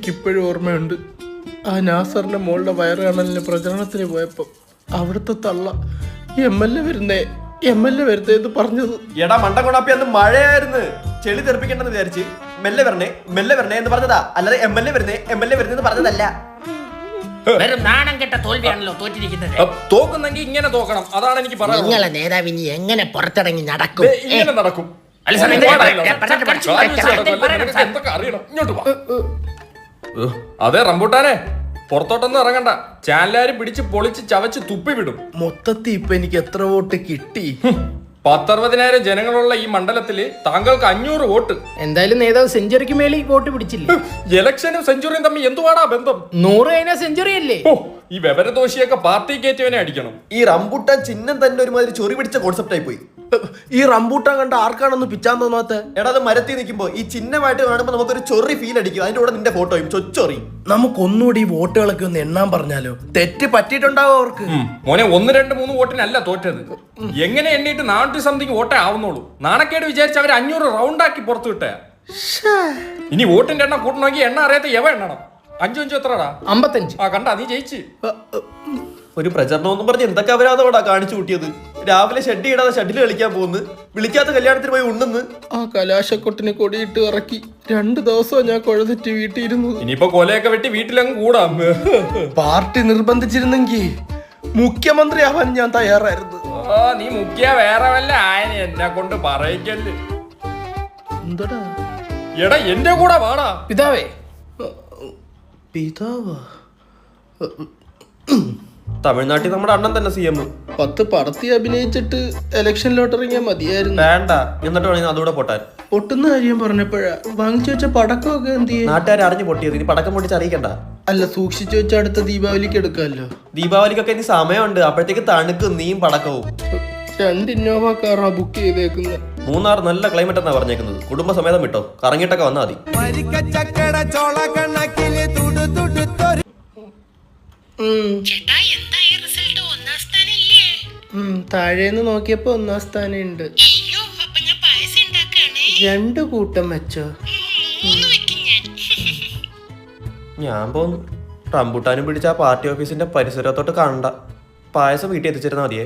എനിക്കിപ്പോഴും ഓർമ്മയുണ്ട്. ആ നാസറിന്റെ മോളുടെ വയറുകാണലിന് പ്രചരണത്തിന് പോയപ്പോൾ അവിടുത്തെ തള്ള MLA വരുന്നേന്ന് പറഞ്ഞത്. എടാ മണ്ട കൊണാപ്പി അന്ന് മഴയായിരുന്നു, ചെളി തെറിപ്പിക്കണ്ടെന്ന് വിചാരിച്ച് മെല്ലെ വരണേ എന്ന് പറഞ്ഞതാ, അല്ലാതെ MLA വരുന്നേന്ന് പറഞ്ഞതല്ല. നാണം കെട്ട തോൽവിയാണല്ലോ തോറ്റിരിക്കുന്നത്. തോക്കുന്നെങ്കിൽ ഇങ്ങനെ തോക്കണം, അതാണ് എനിക്ക് പറയാനുള്ളത്. നിങ്ങളെ നേതാവ് ഇനി എങ്ങനെ പുറത്തിറങ്ങി നടക്കും? ഇങ്ങനെ നടക്കും. എന്തൊക്കെ അറിയണം, ഇങ്ങോട്ട് വാ. അതെ റംബൂട്ടാനെ, പുറത്തോട്ടൊന്നും ഇറങ്ങണ്ട, ചാനലുകാരും പിടിച്ച് പൊളിച്ച് ചവച്ച് തുപ്പി വിടും. മൊത്തത്തിൽ ഇപ്പൊ എനിക്ക് എത്ര വോട്ട് കിട്ടി? 10-60,000 ജനങ്ങളുള്ള ഈ മണ്ഡലത്തില് താങ്കൾക്ക് 500 വോട്ട്. എന്തായാലും നേതാവ് സെഞ്ചുറിക്ക് മേലെ വോട്ട് പിടിച്ചില്ലേ? ഇലക്ഷനും സെഞ്ചുറിയും തമ്മിൽ എന്തുവാടാ ബന്ധം? 100 കഴിഞ്ഞാൽ സെഞ്ചുറി അല്ലേ? ഈ വിവരദോഷിയൊക്കെ പാർട്ടി കയറ്റിയവനെ അടിക്കണം. ഈ റംബൂട്ടാൻ ചിഹ്നം തന്നെ ഒരുമാതിരി ചൊറി പിടിച്ച കോൺസെപ്റ്റ് ആയി പോയി. ഈ റംബൂട്ടാൻ കണ്ട ആർക്കാണെന്ന് പിച്ചാൻ തോന്നാത്ത? എടാ അത് മരത്തിൽ നിൽക്കുമ്പോ ഈ ചിഹ്നമായിട്ട് കാണുമ്പോൾ നമുക്കൊരു ചൊറി ഫീൽ അടിക്കും. അതിന്റെ കൂടെ നിന്റെ ഫോട്ടോയും ചൊറി. നമുക്കൊന്നുകൂടി ഈ വോട്ടുകളൊക്കെ ഒന്ന് എണ്ണാൻ പറഞ്ഞാലോ? തെറ്റ് പറ്റിയിട്ടുണ്ടാവോ അവർക്ക്? മോനെ 1, 2, 3 വോട്ടിനല്ല തോറ്റത്. എങ്ങനെ എണ്ണീട്ട് 400 സംതിങ് വോട്ടേ ആവുന്നുള്ളൂ. നാണക്കേട് വിചാരിച്ച് അവർ 500 റൗണ്ടാക്കി പുറത്തു വിട്ടേ. ഇനി വോട്ടിന്റെ എണ്ണം കൂട്ടണമെങ്കിൽ എണ്ണ അറിയാത്ത എവ എണ്ണണം. 5 എത്രടാ? 55. ആ കണ്ടാ, നീ ജയിച്ച്. ഒരു പ്രചരണം ഒന്നും പറഞ്ഞ് എന്തൊക്കെ അവരാതോടാ കാണിച്ചു കൂട്ടിയത്. രാവിലെ ഷെഡ് ഇടാതെ ഷെഡിൽ കളിക്കാൻ പോകുന്നു, വിളിക്കാത്ത കല്യാണത്തിന് പോയി ഉണ്ടെന്ന്. ആ കലാശക്കൊട്ടിന് കൊടിയിട്ട് ഇറക്കി 2 ദിവസം ഞാൻ കുഴതെറ്റി വീട്ടിയിരുന്നു. ഇനിയിപ്പോ കൊലയൊക്കെ വെട്ടി വീട്ടിലങ്ങ് കൂടാം. പാർട്ടി നിർബന്ധിച്ചിരുന്നെങ്കിൽ മുഖ്യമന്ത്രി ആവാൻ ഞാൻ തയ്യാറായിരുന്നു. നീ മുഖ്യ വേറെ വല്ല ആയന എന്നെ കൊണ്ട് പറയിക്കല്. എന്താടാ? എടാ എന്റെ കൂടെ വാടാ. പിതാവേ, പിതാവാ? തമിഴ്നാട്ടിൽ നമ്മുടെ അണ്ണൻ തന്നെ CM. 10 പടത്തി അഭിനയിച്ചിട്ട് ഇലക്ഷനിലോട്ട് ഇറങ്ങിയാൽ മതിയായിരുന്നു. വേണ്ട, എന്നിട്ട് വേണമെങ്കിൽ അതുകൂടെ പൊട്ടാൻ. പൊട്ടുന്ന കാര്യം പറഞ്ഞപ്പോഴാ വാങ്ങിച്ചു വെച്ച പടക്കമൊക്കെ എന്ത് ചെയ്യും? നാട്ടുകാരെ അറിഞ്ഞു പൊട്ടിയത്, ഇനി പടക്കം പൊട്ടിച്ച് അറിയിക്കണ്ട. അല്ല, സൂക്ഷിച്ചു വെച്ച അടുത്ത ദീപാവലിക്ക് എടുക്കാമല്ലോ. ദീപാവലിക്കൊക്കെ ഇനി സമയമുണ്ട്, അപ്പോഴത്തേക്ക് തണുക്കും നീയും പടക്കവും. 2 ഇന്നോവ കാറാ ബുക്ക് ചെയ്തേക്കുന്നത്. മൂന്നാർ നല്ല ക്ലൈമറ്റ് എന്നാ പറഞ്ഞേക്കുന്നത്. കുടുംബസമേതം വിട്ടോ, കറങ്ങിയിട്ടൊക്കെ വന്നാൽ മതി. താഴേന്ന് നോക്കിയപ്പോ 1ാം സ്ഥാനം ഉണ്ട്. 2 കൂട്ടം വെച്ചോ? ഞാൻ പോന്നു. റംബൂട്ടാനും പിടിച്ച ആ പാർട്ടി ഓഫീസിന്റെ പരിസരത്തോട്ട് കാണണ്ട. പായസം വീട്ടിൽ എത്തിച്ചിരുന്നാ മതിയേ.